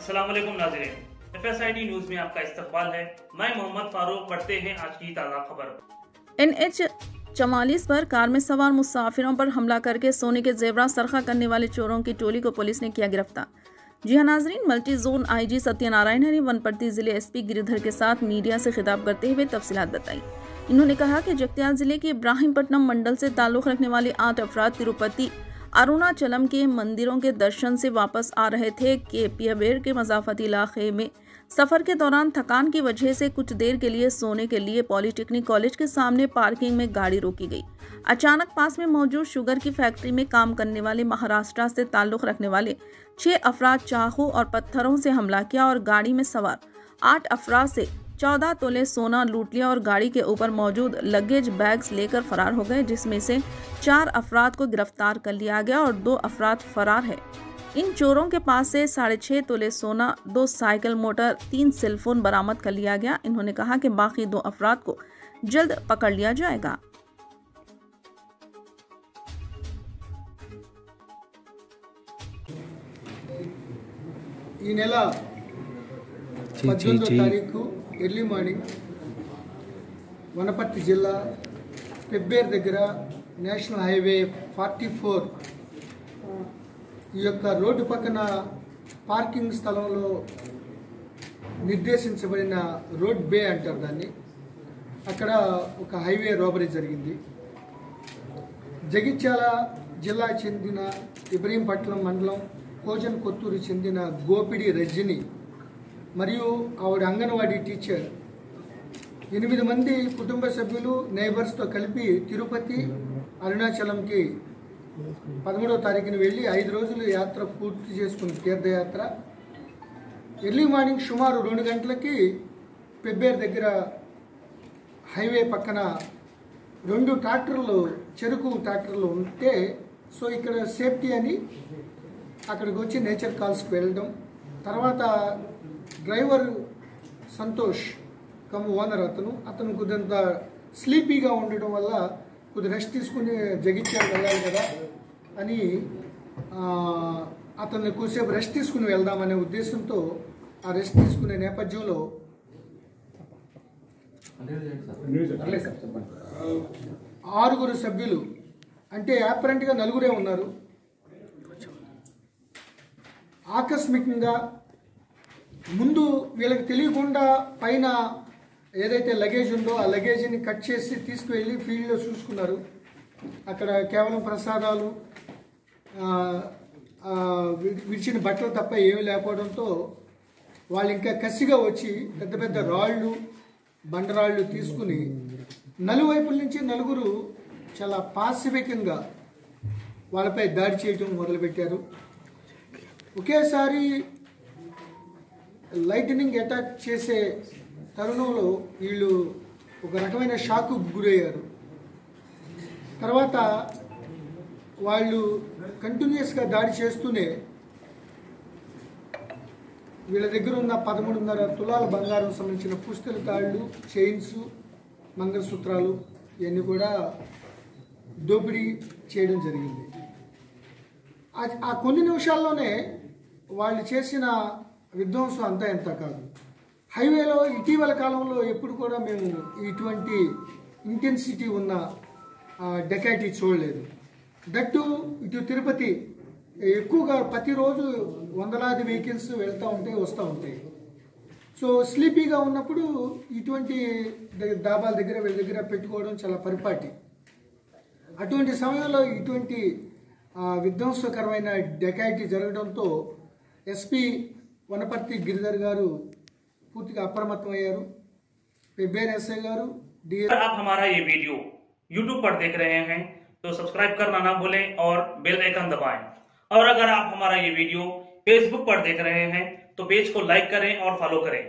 अस्सलाम वालेकुम नाज़रीन, FSID न्यूज में आपका इस्तकबाल है। मैं मोहम्मद फारूक। पढ़ते हैं आज की ताज़ा खबर। NH 44 पर कार में सवार मुसाफिरों पर हमला करके सोने के जेवरात सरखा करने वाले चोरों की टोली को पुलिस ने किया गिरफ्तार। जी हाँ नाजरीन, मल्टी जोन IG सत्यनारायण ने वनपर्ती जिले SP गिरिधर के साथ मीडिया से खिताब करते हुए तफसीलात बताई। इन्होंने कहा कि जगत्याल जिले के इब्राहिमपट्टनम मंडल से ताल्लुक रखने वाले 8 अफराद तिरुपति अरुणाचलम के मंदिरों के दर्शन से वापस आ रहे थे कि पियबेर के मजाफती इलाके में सफर के दौरान थकान की वजह से कुछ देर के लिए सोने के लिए पॉलिटेक्निक कॉलेज के सामने पार्किंग में गाड़ी रोकी गई। अचानक पास में मौजूद शुगर की फैक्ट्री में काम करने वाले महाराष्ट्र से ताल्लुक रखने वाले 6 अफराद चाकू और पत्थरों से हमला किया और गाड़ी में सवार 8 अफराद से 14 तोले सोना लूट लिया और गाड़ी के ऊपर मौजूद लगेज बैग्स लेकर फरार हो गए, जिसमें से 4 अफराद को गिरफ्तार कर लिया गया और 2 अफराद फरार है। इन चोरों के पास से 6.5 तोले सोना, 2 साइकिल मोटर, 3 सेलफोन बरामद कर लिया गया। इन्होंने कहा कि बाकी 2 अफराद को जल्द पकड़ लिया जाएगा। ఈ నెల 18వ తారీఖు ఎర్లీ మార్నింగ్ వనపర్తి జిల్లా పెబ్బేర్ దగ్గర నేషనల్ హైవే 44 ఈ యొక్క రోడ్డు పక్కన పార్కింగ్ స్థలంలో నిర్దేశించబడిన రోడ్ బే అంటారు దాన్ని. అక్కడ ఒక హైవే రాబరీ జరిగింది. జగిత్యాల జిల్లాకు చెందిన ఇబ్రహీంపట్నం మండలం కోజన్ కొత్తూరు చెందిన గోపిడి రజని మరియు ఆవిడ అంగన్వాడీ టీచర్ 8 మంది కుటుంబ సభ్యులు నైబర్స్తో కలిపి తిరుపతి అరుణాచలంకి 13వ తారీఖున వెళ్ళి 5 రోజులు యాత్ర పూర్తి చేసుకుని తీర్థయాత్ర ఎర్లీ మార్నింగ్ సుమారు 2 గంటలకి పెబ్బేర్ దగ్గర హైవే పక్కన 2 ట్రాక్టర్లు చెరుకు ట్రాక్టర్లు ఉంటే సో ఇక్కడ సేఫ్టీ అని అక్కడికి వచ్చి నేచర్ కాల్స్కి వెళ్ళడం. తర్వాత డ్రైవర్ సంతోష్ కమ్ ఓనర్ అతను కొద్దింత స్లీపీగా ఉండడం వల్ల కొద్ది రెస్ట్ తీసుకుని జగిత్యాల వెళ్ళాలి కదా అని అతన్ని కొద్దిసేపు రెస్ట్ తీసుకుని వెళ్దామనే ఉద్దేశంతో ఆ రెస్ట్ తీసుకునే నేపథ్యంలో 6 సభ్యులు, అంటే అపరెంట్గా 4 ఉన్నారు, ఆకస్మికంగా ముందు వీళ్ళకి తెలియకుండా పైన ఏదైతే లగేజ్ ఉందో ఆ లగేజ్ని కట్ చేసి తీసుకువెళ్ళి ఫీల్డ్లో చూసుకున్నారు. అక్కడ కేవలం ప్రసాదాలు, విడిచిన బట్టలు తప్ప ఏమీ లేకపోవడంతో వాళ్ళు ఇంకా కసిగా వచ్చి పెద్ద పెద్ద రాళ్ళు, బండరాళ్ళు తీసుకుని నలువైపుల నుంచి 4 చాలా పాసిఫికంగా వాళ్ళపై దాడి చేయడం మొదలుపెట్టారు. ఒకేసారి లైటనింగ్ అటాక్ చేసే తరుణంలో వీళ్ళు ఒక రకమైన షాక్కు గురయ్యారు. తర్వాత వాళ్ళు కంటిన్యూస్గా దాడి చేస్తూనే వీళ్ళ దగ్గర ఉన్న 13.5 తులాల బంగారం సంబంధించిన పుస్తల తాళ్ళు, చైన్స్, మంగళసూత్రాలు ఇవన్నీ కూడా దోపిడీ చేయడం జరిగింది. ఆ కొన్ని నిమిషాల్లోనే వాళ్ళు చేసిన విధ్వంసం అంతా ఎంత కాదు. హైవేలో ఇటీవల కాలంలో ఎప్పుడు కూడా మేము ఇటువంటి ఇంటెన్సిటీ ఉన్న డెకాయిటీ చూడలేదు. దట్టు ఇటు తిరుపతి ఎక్కువగా ప్రతిరోజు వందలాది వెహికల్స్ వెళ్తూ ఉంటాయి, వస్తూ ఉంటాయి. సో స్లీపీగా ఉన్నప్పుడు ఇటువంటి డాబాల దగ్గర వీళ్ళ దగ్గర పెట్టుకోవడం చాలా పరిపాటి. అటువంటి సమయంలో ఇటువంటి విధ్వంసకరమైన డెకాయిటీ జరగడంతో SP వనపర్తి గిరిధర్ గారు పూర్తిగా అప్రమత్తమయ్యారు. పెబ్బేర్ SI గారు आप हमारा ये वीडियो YouTube पर देख रहे हैं तो सब्सक्राइब करना ना भूलें और बेल आइकन दबाएं। और अगर आप हमारा ये वीडियो Facebook पर देख रहे हैं तो पेज को लाइक करें और फॉलो करें।